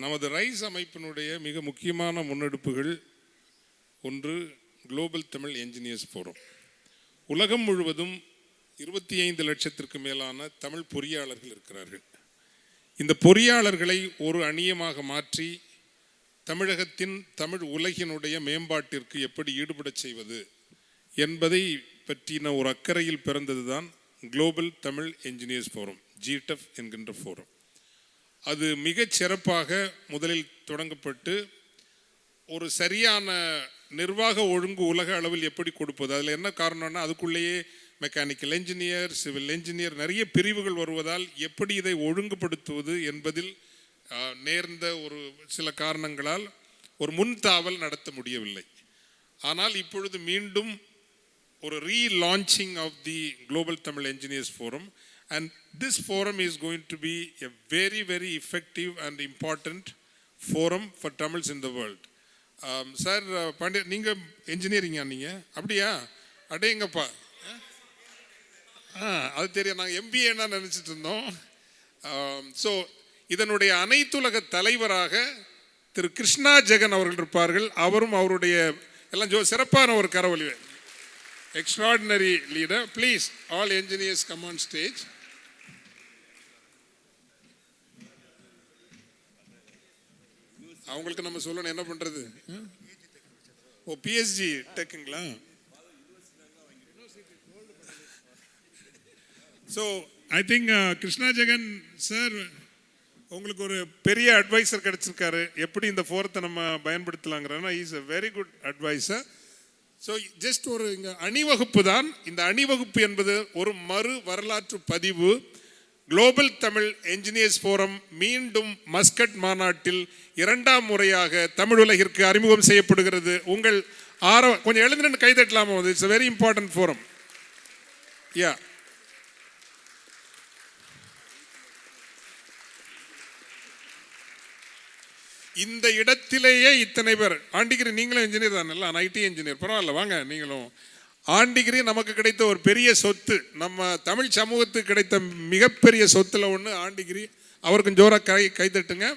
நமது ரைஸ் அமைப்பினுடைய மிக முக்கியமான முன்னெடுப்புகள் ஒன்று குளோபல் தமிழ் என்ஜினியர்ஸ் ஃபோரம். உலகம் முழுவதும் 25 லட்சத்திற்கு மேலான தமிழ் பொறியாளர்கள் இருக்கிறார்கள். இந்த பொறியாளர்களை ஒரு அணியமாக மாற்றி தமிழகத்தின் தமிழ் உலகினுடைய மேம்பாட்டிற்கு எப்படி ஈடுபட செய்வது என்பதை பற்றின ஒரு அக்கறையில் பிறந்தது தான் global Tamil engineers forum, GTEF என்கின்ற ஃபோரம். அது மிகச் சிறப்பாக முதலில் தொடங்கப்பட்டு ஒரு சரியான நிர்வாக ஒழுங்கு உலக அளவில் எப்படி கொடுப்பது, அதில் என்ன காரணம்னா அதுக்குள்ளேயே மெக்கானிக்கல் என்ஜினியர், சிவில் என்ஜினியர் நிறைய பிரிவுகள் வருவதால் எப்படி இதை ஒழுங்குபடுத்துவது என்பதில் நேர்ந்த ஒரு சில காரணங்களால் ஒரு முன்தாவல் நடத்த முடியவில்லை. ஆனால் இப்பொழுது மீண்டும் ஒரு relaunching of the global Tamil engineers forum, and this forum is going to be a very very effective and important forum for Tamils in the world. Sir Pandya, நீங்கள் என்ஜினியரிங்கா? நீங்கள் அப்படியா? அடேங்கப்பா, அது தெரியும். நாங்கள் MBA நினச்சிட்டு இருந்தோம். ஸோ இதனுடைய அனைத்துலக தலைவராக திரு கிருஷ்ணா ஜெகன் அவர்கள் இருப்பார்கள். அவரும் அவருடைய எல்லாம் சிறப்பான ஒரு கரவொலி, extraordinary leader. Please all engineers come on stage. அவங்களுக்கு நம்ம சொல்லணும் என்ன பண்றது. ஓ, PSG டெக்குங்களா? So I think Krishna Jegan sir உங்களுக்கு ஒரு பெரிய அட்வைசர் கிடைச்சிருக்காரு, எப்படி இந்த ஃபோரத்தை நம்ம பயன்படுத்தலாங்கிறனா. Is a very good advisor. So just ஒரு இங்கே அணிவகுப்பு தான். இந்த அணிவகுப்பு என்பது ஒரு மறு வரலாற்று பதிவு. குளோபல் தமிழ் என்ஜினியர்ஸ் ஃபோரம் மீண்டும் மஸ்கட் மாநாட்டில் 2ஆம் முறையாக தமிழ் உலகிற்கு அறிமுகம் செய்யப்படுகிறது. உங்கள் கொஞ்சம் எழுந்து கைதட்டலாமா? It's a very important forum. Yeah. இந்த இடத்திலேயே இத்தனை பேர் ஆண்டிகிரி, நீங்களும் என்ஜினியர் தானே? IT என்ஜினியர், பரவாயில்ல, வாங்க நீங்களும். ஆண்டிகிரி நமக்கு கிடைத்த ஒரு பெரிய சொத்து, நம்ம தமிழ் சமூகத்துக்கு கிடைத்த மிகப்பெரிய சொத்துல ஒன்று ஆண்டிகிரி. அவருக்கும் ஜோராக கைதட்டுங்க.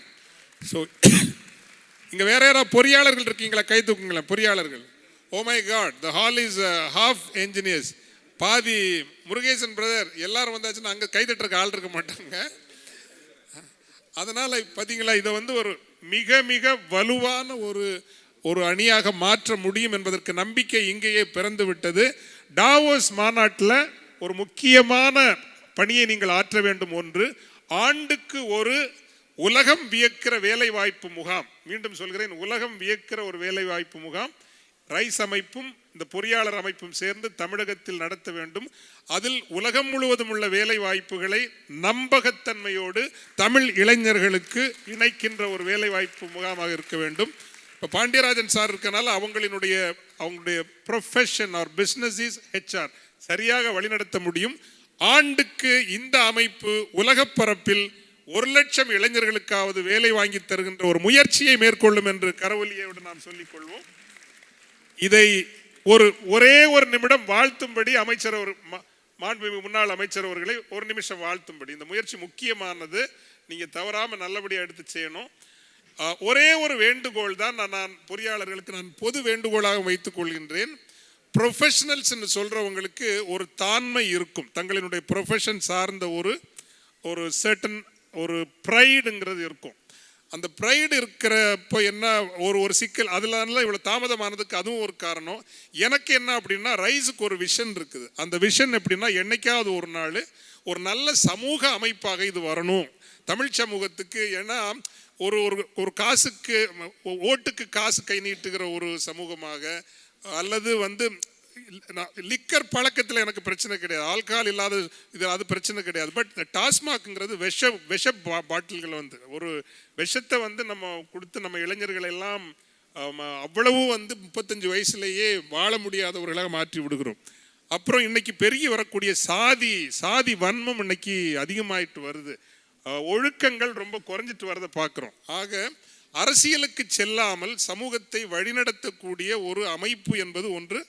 ஸோ இங்கே வேற யாராவது பொறியாளர்கள் இருக்கீங்களா? கை தூக்குங்களேன் பொறியாளர்கள். Oh my god, the hall is half engineers. பாதி முருகேசன் பிரதர் எல்லாரும் வந்தாச்சுன்னா அங்கே கைதட்டுறக்கு ஆள் இருக்க மாட்டாங்க. அதனால் பார்த்தீங்களா, இதை ஒரு மிக மிக வலுவான ஒரு அணியாக மாற்ற முடியும் என்பதற்கு நம்பிக்கை இங்கேயே பிறந்து விட்டது. டாவோஸ் மாநாட்டில் ஒரு முக்கியமான பணியை நீங்கள் ஆற்ற வேண்டும். ஒன்று, ஆண்டுக்கு ஒரு உலகம் வியக்கிற வேலை வாய்ப்பு முகாம். மீண்டும் சொல்கிறேன், உலகம் வியக்கிற ஒரு வேலை வாய்ப்பு முகாம் ரைஸ் அமைப்பும் இந்த பொறியாளர் அமைப்பும் சேர்ந்து தமிழகத்தில் நடத்த வேண்டும். அதில் உலகம் முழுவதும் உள்ள வேலை வாய்ப்புகளை நம்பகத்தன்மையோடு தமிழ் இளைஞர்களுக்கு இணைக்கின்ற ஒரு வேலை வாய்ப்பு முகாமாக இருக்க வேண்டும். இப்போ பாண்டியராஜன் சார் இருக்கனால அவங்களுடைய profession or business is HR சரியாக வழிநடத்த முடியும். ஆண்டுக்கு இந்த அமைப்பு உலகப்பரப்பில் 1,00,000 இளைஞர்களுக்காவது வேலை வாங்கி தருகின்ற ஒரு முயற்சியை மேற்கொள்ளும் என்று கரவொலியோடு நாம் சொல்லிக் கொள்வோம். இதை ஒரே ஒரு நிமிடம் வாழ்த்தும்படி அமைச்சர், மாண்புமிகு முன்னாள் அமைச்சர் அவர்களை ஒரு நிமிஷம் வாழ்த்தும்படி. இந்த முயற்சி முக்கியமானது, நீங்கள் தவறாமல் நல்லபடியாக எடுத்து செய்யணும். ஒரே ஒரு வேண்டுகோள் தான் நான் பொறியாளர்களுக்கு பொது வேண்டுகோளாக வைத்துக் கொள்கின்றேன். ப்ரொஃபஷனல்ஸ் என்று சொல்றவங்களுக்கு ஒரு தாண்மை இருக்கும், தங்களினுடைய ப்ரொஃபஷன் சார்ந்த ஒரு சர்டன் ஒரு ப்ரைடுங்கிறது இருக்கும். அந்த ப்ரைடு இருக்கிறப்போ என்ன ஒரு சிக்கல், அதனால இவ்வளோ தாமதமானதுக்கு அதுவும் ஒரு காரணம். எனக்கு என்ன அப்படின்னா, ரைஸுக்கு ஒரு விஷன் இருக்குது. அந்த விஷன் எப்படின்னா, என்னைக்காவது ஒரு நாள் ஒரு நல்ல சமூக அமைப்பாக இது வரணும் தமிழ் சமூகத்துக்கு. ஏன்னா ஒரு காசுக்கு, ஓட்டுக்கு காசு கை நீட்டுகிற ஒரு சமூகமாக, அல்லது லிக்கர் பழக்கத்தில் எனக்கு பிரச்சனை கிடையாது, ஆல்கஹால் இல்லாத இது அது பிரச்சனை கிடையாது. பட் டாஸ்மாக்ங்கிறது விஷ பாட்டில்கள் ஒரு விஷத்தை நம்ம கொடுத்து நம்ம இளைஞர்கள் எல்லாம் அவ்வளவு 35 வயசுலேயே வாழ முடியாதவர்களாக மாற்றி விடுகிறோம். அப்புறம் இன்னைக்கு பெருகி வரக்கூடிய சாதி வன்மம் இன்னைக்கு அதிகமாயிட்டு வருது. ஒழுக்கங்கள் ரொம்ப குறைஞ்சிட்டு வரதை பார்க்குறோம். ஆக அரசியலுக்கு செல்லாமல் சமூகத்தை வழிநடத்தக்கூடிய ஒரு அமைப்பு என்பது ஒன்று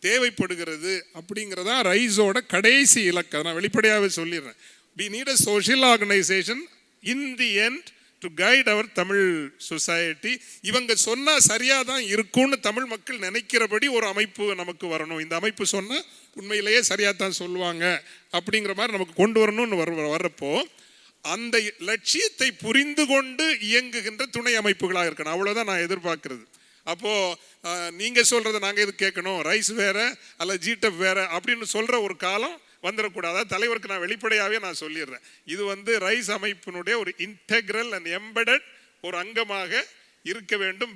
தேவைப்படுகிறது. அப்படிங்கிறதா ரைஸோட கடைசி இலக்கு. நான் வெளிப்படையாகவே சொல்லிடுறேன். We need a social organization in the end to guide our Tamil society. இவங்க சொன்னா சரியா தான் இருக்கும்னு தமிழ் மக்கள் நினைக்கிறபடி ஒரு அமைப்பு நமக்கு வரணும். இந்த அமைப்பு சொன்னா உண்மையிலேயே சரியா தான் சொல்லுவாங்க அப்படிங்கிற மாதிரி நமக்கு கொண்டு வரணும்னு வர்றப்போ அந்த லட்சியத்தை புரிந்து கொண்டு இயங்குகின்ற துணை அமைப்புகளாக இருக்கணும். அவ்வளவுதான் நான் எதிர்பார்க்கிறது. அப்போ நீங்க சொல்றதை நாங்க எது கேட்கணும், ரைஸ் வேற அல்ல ஜிடெப் வேற அப்படின்னு சொல்ற ஒரு காலம் வந்துடக்கூடாது. அதாவது தலைவருக்கு நான் வெளிப்படையாகவே நான் சொல்லிடுறேன், இது ரைஸ் அமைப்பினுடைய ஒரு இன்டெக்ரல் அண்ட் எம்பெடட் ஒரு அங்கமாக இருக்க வேண்டும்.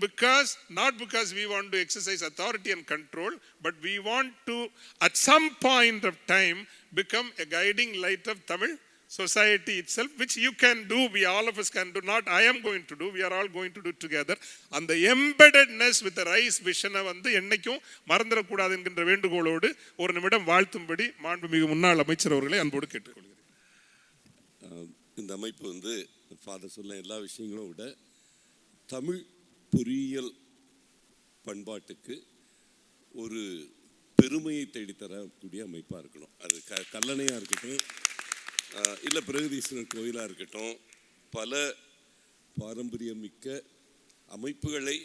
not because we want to exercise authority and control, but we want to at some point of time become a guiding light of Tamil society itself, which you can do, we all of us can do, not I am going to do, we are all going to do together. And the embeddedness with the rise vision என்னைக்கும் மறந்துடக்கூடாது என்கின்ற வேண்டுகோளோடு ஒரு நிமிடம் வாழ்த்தும்படி மாண்புமிகு முன்னாள் அமைச்சர் அவர்களை அன்போடு கேட்டுக்கொள்கிறேன். இந்த அமைப்பு ஃபாதர் சொல்ல எல்லா விஷயங்களும் விட தமிழ் பொறியியல் பண்பாட்டுக்கு ஒரு பெருமையை தேடித்தரக்கூடிய அமைப்பாக இருக்கணும். அது கல்லணையாக இருக்கட்டும், இல்லை பிரகதீஸ்வரர் கோயிலாக இருக்கட்டும், பல பாரம்பரியமிக்க அமைப்புகளை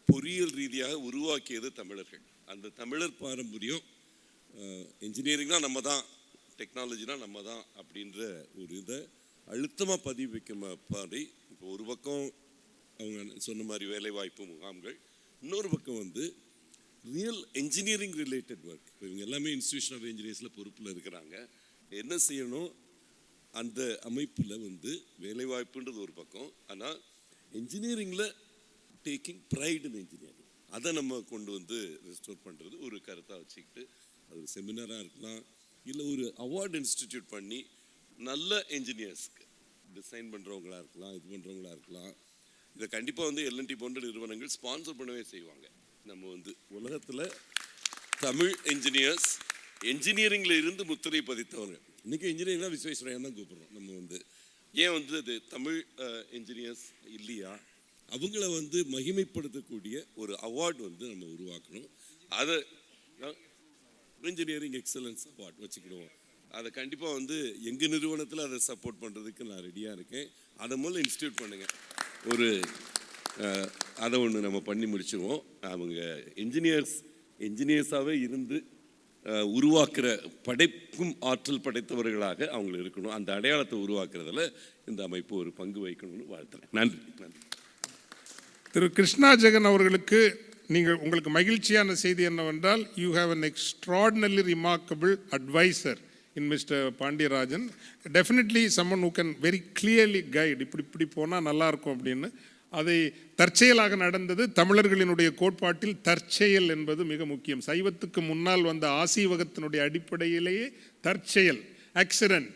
பொறியியல் ரீதியாக உருவாக்கியது தமிழர்கள். அந்த தமிழர் பாரம்பரியம் இன்ஜினியரிங்னா நம்ம தான், டெக்னாலஜினா நம்ம தான் அப்படின்ற ஒரு இதை அழுத்தமாக பதிவு வைக்க மாதிரி இப்போ ஒரு பக்கம் அவங்க சொன்ன மாதிரி வேலைவாய்ப்பு முகாம்கள், இன்னொரு பக்கம் ரியல் என்ஜினியரிங் ரிலேட்டட் ஒர்க். இப்போ இவங்க எல்லாமே இன்ஸ்டிடியூஷன் ஆஃப் இன்ஜினியர்ஸில் பொறுப்பில் இருக்கிறாங்க. என்ன செய்யணும், அந்த அமைப்பில் வேலைவாய்ப்புன்றது ஒரு பக்கம், ஆனால் என்ஜினியரிங்கில் டேக்கிங் ப்ரைட் இன் இன்ஜினியரிங் அதை நம்ம கொண்டு ரெஸ்டோர் பண்ணுறது ஒரு கருத்தாக வச்சுக்கிட்டு அது ஒரு செமினாராக இருக்கலாம், இல்லை ஒரு அவார்டு இன்ஸ்டிடியூட் பண்ணி நல்ல என்ஜினியர்ஸ்க்கு டிசைன் பண்ணுறவங்களாக இருக்கலாம், இது பண்ணுறவங்களாக இருக்கலாம். இதை கண்டிப்பாக எல்என்டி போன்ற நிறுவனங்கள் ஸ்பான்சர் பண்ணவே செய்வாங்க. நம்ம உலகத்தில் தமிழ் என்ஜினியர்ஸ் என்ஜினியரிங்கில் இருந்து முத்திரை பதித்தவங்க. இன்றைக்கி இன்ஜினியரிங்லாம் விஸ்வேஸ்வரையா தான் கூப்பிட்றோம். நம்ம ஏன் அது தமிழ் என்ஜினியர்ஸ் இல்லையா, அவங்கள மகிமைப்படுத்தக்கூடிய ஒரு அவார்டு நம்ம உருவாக்கணும். அதை இன்ஜினியரிங் எக்ஸலன்ஸ் அவார்டு வச்சுக்கிடுவோம். அதை கண்டிப்பாக எங்கள் நிறுவனத்தில் அதை சப்போர்ட் பண்ணுறதுக்கு நான் ரெடியாக இருக்கேன். அதை முதல்ல இன்ஸ்டியூட் பண்ணுங்கள். அதை ஒன்று நம்ம பண்ணி முடிச்சுருவோம். அவங்க என்ஜினியர்ஸாகவே இருந்து உருவாக்குற படைப்பும் ஆற்றல் படைத்தவர்களாக அவங்க இருக்கணும். அந்த அடையாளத்தை உருவாக்குறதுல இந்த அமைப்பு ஒரு பங்கு வைக்கணும்னு வாழ்த்துறேன். நன்றி. நன்றி. திரு கிருஷ்ணா ஜெகன் அவர்களுக்கு உங்களுக்கு மகிழ்ச்சியான செய்தி என்னவென்றால், you have an extraordinary remarkable advisor in Mr. Pandiyarajan. Definitely someone who can very clearly guide, இப்படி போனால் நல்லா இருக்கும் அப்படின்னு. அதை தற்செயலாக நடந்தது. தமிழர்களினுடைய கோட்பாட்டில் தற்செயல் என்பது மிக முக்கியம். சைவத்துக்கு முன்னால் வந்த ஆசீவகத்தினுடைய அடிப்படையிலேயே தற்செயல், ஆக்சிடென்ட்,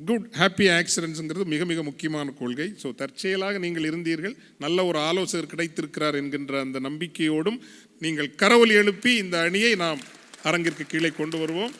குட் ஹாப்பி ஆக்சிடென்ட்ஸுங்கிறது மிக மிக முக்கியமான கொள்கை. ஸோ தற்செயலாக நீங்கள் இருந்தீர்கள், நல்ல ஒரு ஆலோசகர் கிடைத்திருக்கிறார் என்கின்ற அந்த நம்பிக்கையோடும் நீங்கள் கரவொலி எழுப்பி இந்த அணியை நாம் அரங்கிற்கு கீழே கொண்டு வருவோம்.